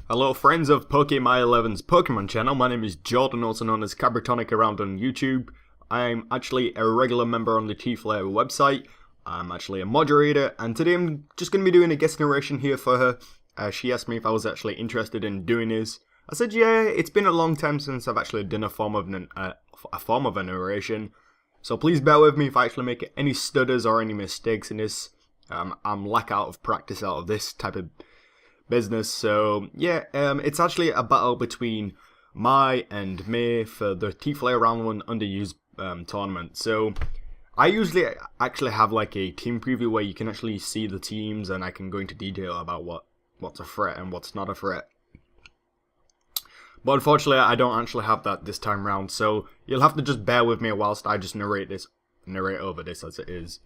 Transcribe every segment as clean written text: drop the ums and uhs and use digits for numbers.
Hello friends of PokeMy11's Pokemon channel, my name is Jordan, also known as Kyprotonic around on YouTube. I'm actually a regular member on the T-Flare website. I'm actually a moderator, and today I'm just going to be doing a guest narration here for her. She asked me if I was actually interested in doing this. I said yeah, it's been a long time since I've actually done a form of a narration. So please bear with me if I actually make any stutters or any mistakes in this. I'm lack out of practice out of this type of business. So yeah, it's actually a battle between Mai and May for the T-Flare round 1 underused tournament. So I usually actually have like a team preview where you can actually see the teams and I can go into detail about what's a threat and what's not a threat. But unfortunately I don't actually have that this time round, so you'll have to just bear with me whilst I just narrate over this as it is.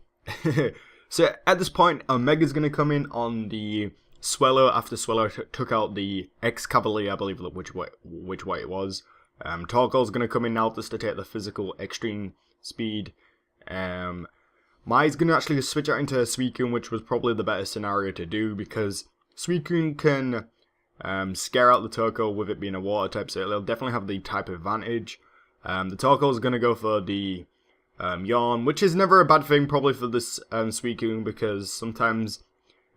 So at this point, Omega's going to come in on the Swellow after Swellow took out the X-Cavalier, I believe which way it was. Torkoal's going to come in now just to take the physical extreme speed. Mai's going to actually switch out into Suicune, which was probably the better scenario to do because Suicune can scare out the Torkoal with it being a water type, so it'll definitely have the type advantage. The Torkoal's going to go for the Yawn, which is never a bad thing probably for this Suicune, because sometimes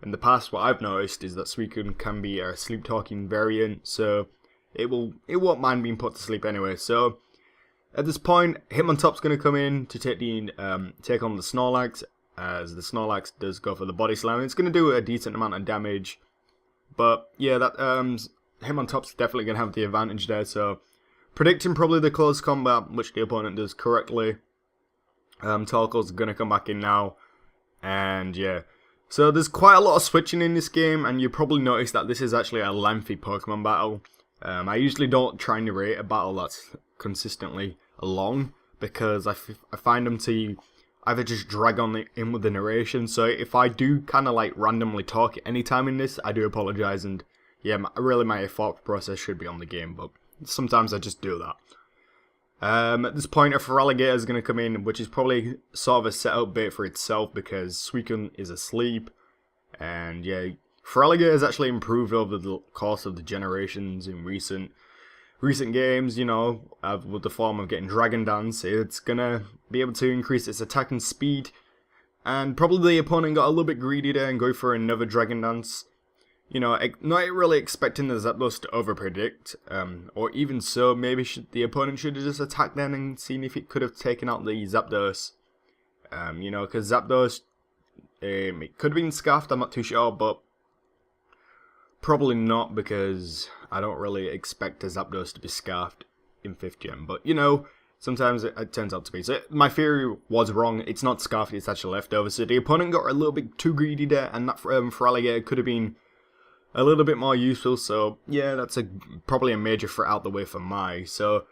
in the past what I've noticed is that Suicune can be a sleep talking variant, so it won't mind being put to sleep anyway. So at this point, Hitmontop's going to come in to take on the Snorlax, as the Snorlax does go for the Body Slam. It's going to do a decent amount of damage, but yeah, that Hitmontop's definitely going to have the advantage there. So predicting probably the close combat, which the opponent does correctly. Torkoal's going to come back in now, and yeah. So there's quite a lot of switching in this game, and you probably noticed that this is actually a lengthy Pokemon battle. I usually don't try and narrate a battle that's consistently long, because I find them to either just drag on in with the narration. So if I do kind of like randomly talk at any time in this, I do apologise, and yeah, really my thought process should be on the game, but sometimes I just do that. At this point, a Feraligatr is going to come in, which is probably sort of a setup bait for itself because Suicune is asleep. And yeah, Feraligatr has actually improved over the course of the generations in recent games, you know, with the form of getting Dragon Dance. It's going to be able to increase its attack and speed. And probably the opponent got a little bit greedy there and go for another Dragon Dance. You know, not really expecting the Zapdos to overpredict, or even so, maybe the opponent should have just attacked then and seen if it could have taken out the Zapdos. You know, because Zapdos, it could have been scuffed, I'm not too sure, but probably not, because I don't really expect a Zapdos to be scarfed in 5th gen, but you know, sometimes it turns out to be. So my theory was wrong, it's not scarfed, it's actually leftover, so the opponent got a little bit too greedy there, and that Feraligatr could have been a little bit more useful. So yeah, that's probably a major threat out the way for Mai. So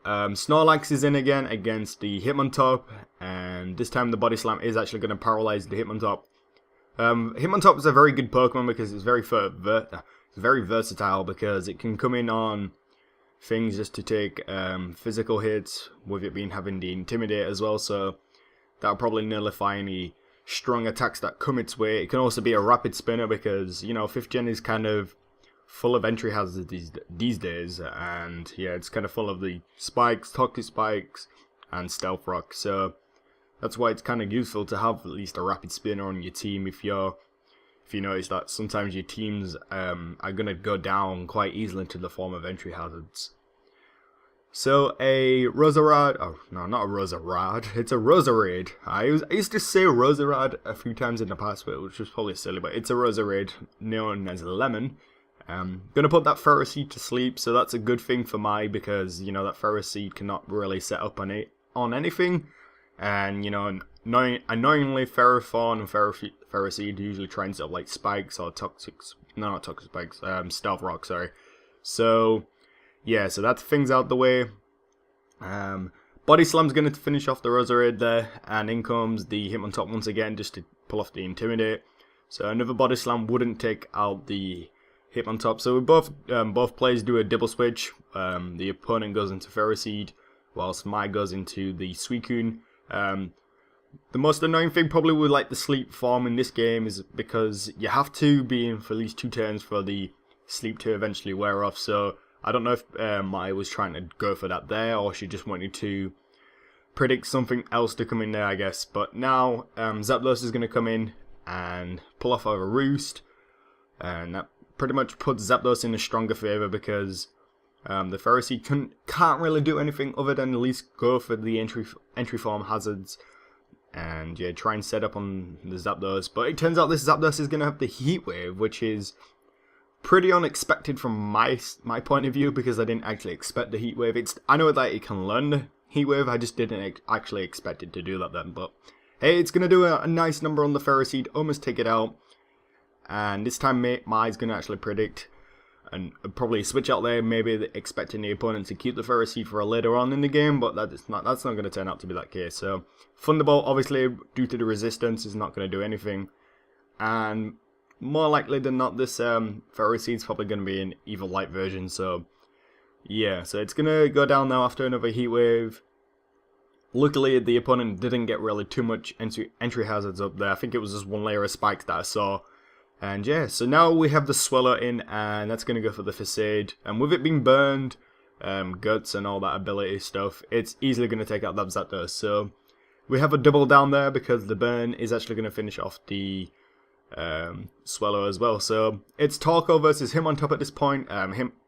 Snorlax is in again against the Hitmontop, and this time the Body Slam is actually going to paralyze the Hitmontop. Hitmontop is a very good Pokemon because it's very versatile, because it can come in on things just to take physical hits, with it having the Intimidate as well, so that'll probably nullify any strong attacks that come its way. It can also be a rapid spinner because, you know, 5th gen is kind of full of entry hazards these days, and yeah, it's kind of full of the spikes, toxic spikes, and stealth rock, so that's why it's kind of useful to have at least a rapid spinner on your team if you notice that sometimes your teams are going to go down quite easily to the form of entry hazards. So a Roserade, oh no, not a Roserade, it's a Roserade. I used to say Roserade a few times in the past, which was probably silly, but it's a Roserade known as Lemon. Gonna put that Ferroseed to sleep, so that's a good thing for Mai, because, you know, that Ferroseed cannot really set up on anything. And, you know, annoyingly, Ferrothorn and Ferroseed usually try and set up like spikes or not toxic spikes, stealth rock, sorry. So yeah, so that thing's out the way. Body Slam's going to finish off the Roserade there, and in comes the Hitmontop once again just to pull off the Intimidate. So another Body Slam wouldn't take out the Hitmontop. So we both players do a double switch. The opponent goes into Ferroseed, whilst Mai goes into the Suicune. The most annoying thing probably with like the sleep form in this game is because you have to be in for at least 2 turns for the sleep to eventually wear off. So I don't know if Mai was trying to go for that there, or she just wanted to predict something else to come in there, I guess. But now Zapdos is going to come in and pull off a roost, and that pretty much puts Zapdos in a stronger favour because the Ferroseed can't really do anything other than at least go for the entry form hazards and yeah, try and set up on the Zapdos. But it turns out this Zapdos is going to have the Heat Wave, which is pretty unexpected from my point of view, because I didn't actually expect the Heat Wave. I know that it can learn the Heat Wave, I just didn't actually expect it to do that then. But hey, it's going to do a nice number on the Ferroseed, almost take it out. And this time Mai's going to actually predict and probably switch out there, maybe expecting the opponent to keep the Ferroseed for later on in the game, but that's not going to turn out to be that case. So Thunderbolt, obviously, due to the resistance, is not going to do anything. And more likely than not, this Ferroseed's probably going to be an Evil Light version, so yeah. So it's going to go down now after another Heat Wave. Luckily, the opponent didn't get really too much entry hazards up there. I think it was just one layer of spikes that I saw. And yeah, so now we have the Swellow in, and that's going to go for the Facade. And with it being burned, Guts and all that ability stuff, it's easily going to take out that Zapdos. So we have a double down there because the burn is actually going to finish off the Swellow as well. So it's Torkoal versus him on top at this point.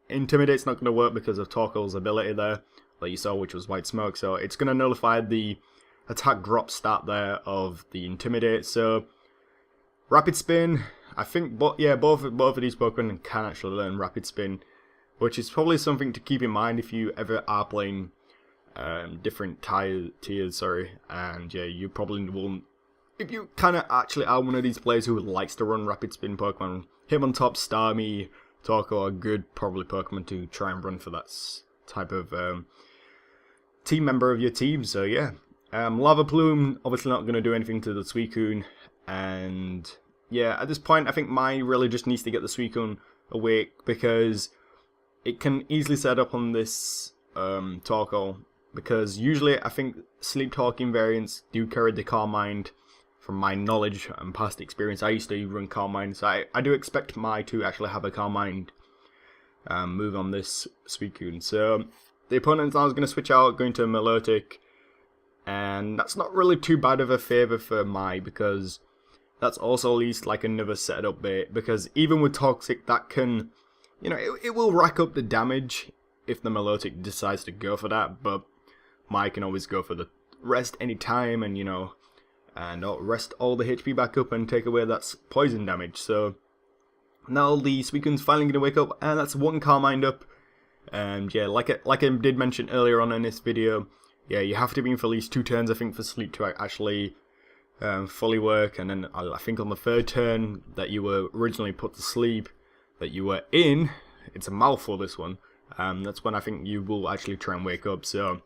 Intimidate's not going to work because of Torkoal's ability there, like you saw, which was White Smoke. So it's going to nullify the attack drop stat there of the Intimidate. So Rapid Spin, I think both of these Pokemon can actually learn Rapid Spin, which is probably something to keep in mind if you ever are playing different tiers, and yeah, you probably will, if you kind of actually are one of these players who likes to run Rapid Spin Pokemon, him on top, Starmie, Torkoal are good probably Pokemon to try and run for that type of team member of your team. So yeah, Lava Plume obviously not going to do anything to the Suicune, and yeah, at this point I think Mai really just needs to get the Suicune awake because it can easily set up on this Torkoal, because usually I think Sleep Talking variants do carry the Calm Mind. From my knowledge and past experience, I used to run Calm Mind, so I do expect Mai to actually have a Calm Mind move on this Suicune. So the opponent now is going to switch out, going to Milotic, and that's not really too bad of a favour for Mai, because that's also at least like another setup bait, because even with Toxic, that can, you know, it will rack up the damage if the Milotic decides to go for that, but Mai can always go for the rest anytime, and you know, and rest all the HP back up and take away that poison damage. So now the Suicune's finally going to wake up, and that's one Calm Mind up. And yeah, like I did mention earlier on in this video, yeah, you have to be in for at least 2 turns, I think, for Sleep to actually fully work. And then I think on the 3rd turn that you were originally put to sleep, that you were in, it's a mouthful, this one, that's when I think you will actually try and wake up. So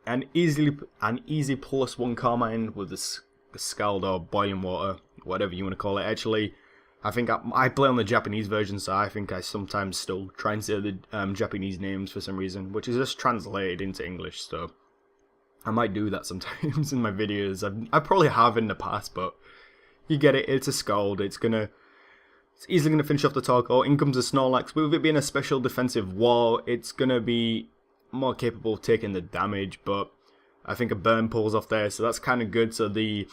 an easy +1 Calm Mind with the Scald or Boiling Water, whatever you want to call it. Actually, I think I play on the Japanese version, so I think I sometimes still try and say the Japanese names for some reason, which is just translated into English, so I might do that sometimes in my videos. I probably have in the past, but you get it, it's a Scald, it's easily going to finish off the Torkoal. In comes a Snorlax. With it being a special defensive wall, it's going to be more capable of taking the damage, but I think a burn pulls off there, so that's kind of good. So the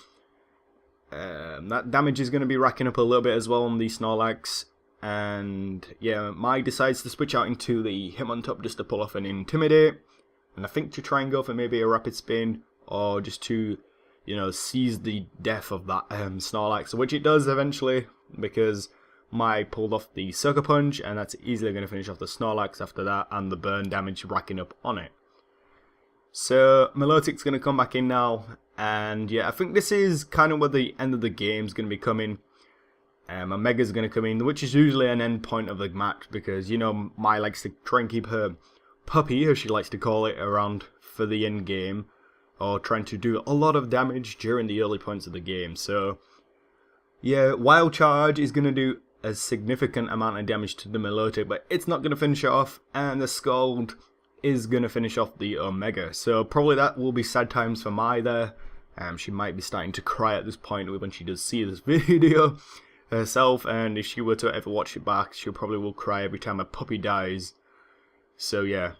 that damage is going to be racking up a little bit as well on the Snorlax, and yeah, Mai decides to switch out into the Hitmontop just to pull off an Intimidate, and I think to try and go for maybe a Rapid Spin, or just to, you know, seize the death of that Snorlax, which it does eventually, because Mai pulled off the Sucker Punch, and that's easily going to finish off the Snorlax after that, and the burn damage racking up on it. So Milotic's going to come back in now, and yeah, I think this is kind of where the end of the game is going to be coming. Omega's going to come in, which is usually an end point of the match, because, you know, Mai likes to try and keep her puppy, as she likes to call it, around for the end game, or trying to do a lot of damage during the early points of the game. So yeah, Wild Charge is going to do a significant amount of damage to the Milotic, but it's not going to finish it off, and the Scald is going to finish off the Omega. So probably that will be sad times for Mai there. She might be starting to cry at this point when she does see this video. herself, and if she were to ever watch it back, she probably will cry every time a puppy dies. So yeah.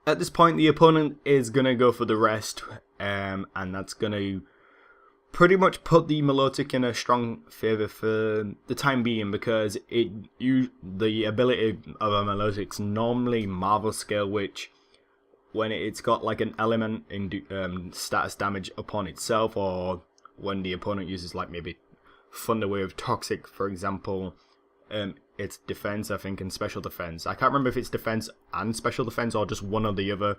At this point, the opponent is going to go for the rest, and that's going to pretty much put the Melodic in a strong favour for the time being, because the ability of a Melodic's normally Marvel Scale, which when it's got like an element in status damage upon itself, or when the opponent uses like maybe Thunder Wave, Toxic for example, it's defense, I think, and special defense. I can't remember if it's defense and special defense or just one or the other.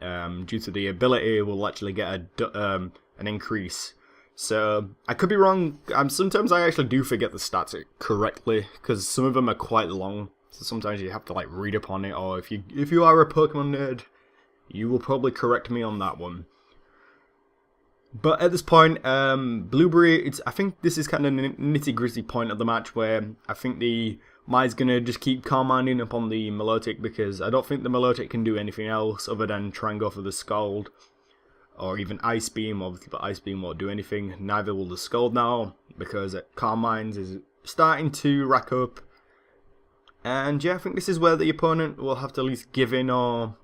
Due to the ability, we'll actually get an increase. So I could be wrong. Sometimes I actually do forget the stats correctly, because some of them are quite long. So sometimes you have to like read upon it, or if you are a Pokemon nerd, you will probably correct me on that one. But at this point, Blueberry, I think this is kind of a nitty-gritty point of the match where I think the Mai's going to just keep calm minding upon the Melodic, because I don't think the Melodic can do anything else other than try and go for the Scald. Or even Ice Beam, obviously, but Ice Beam won't do anything. Neither will the Scald now, because Calm Minds is starting to rack up. And yeah, I think this is where the opponent will have to at least give in or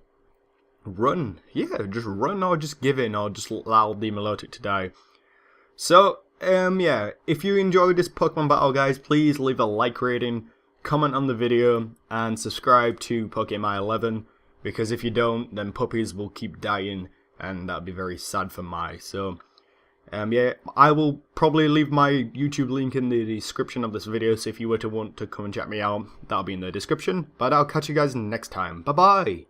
run. Yeah, just run or just give in, or just allow the Melodic to die. So, yeah, if you enjoyed this Pokemon battle, guys, please leave a like rating, comment on the video, and subscribe to Pokemon 11, because if you don't, then puppies will keep dying, and that'd be very sad for Mai. So, yeah, I will probably leave my YouTube link in the description of this video, so if you were to want to come and check me out, that'll be in the description. But I'll catch you guys next time. Bye-bye!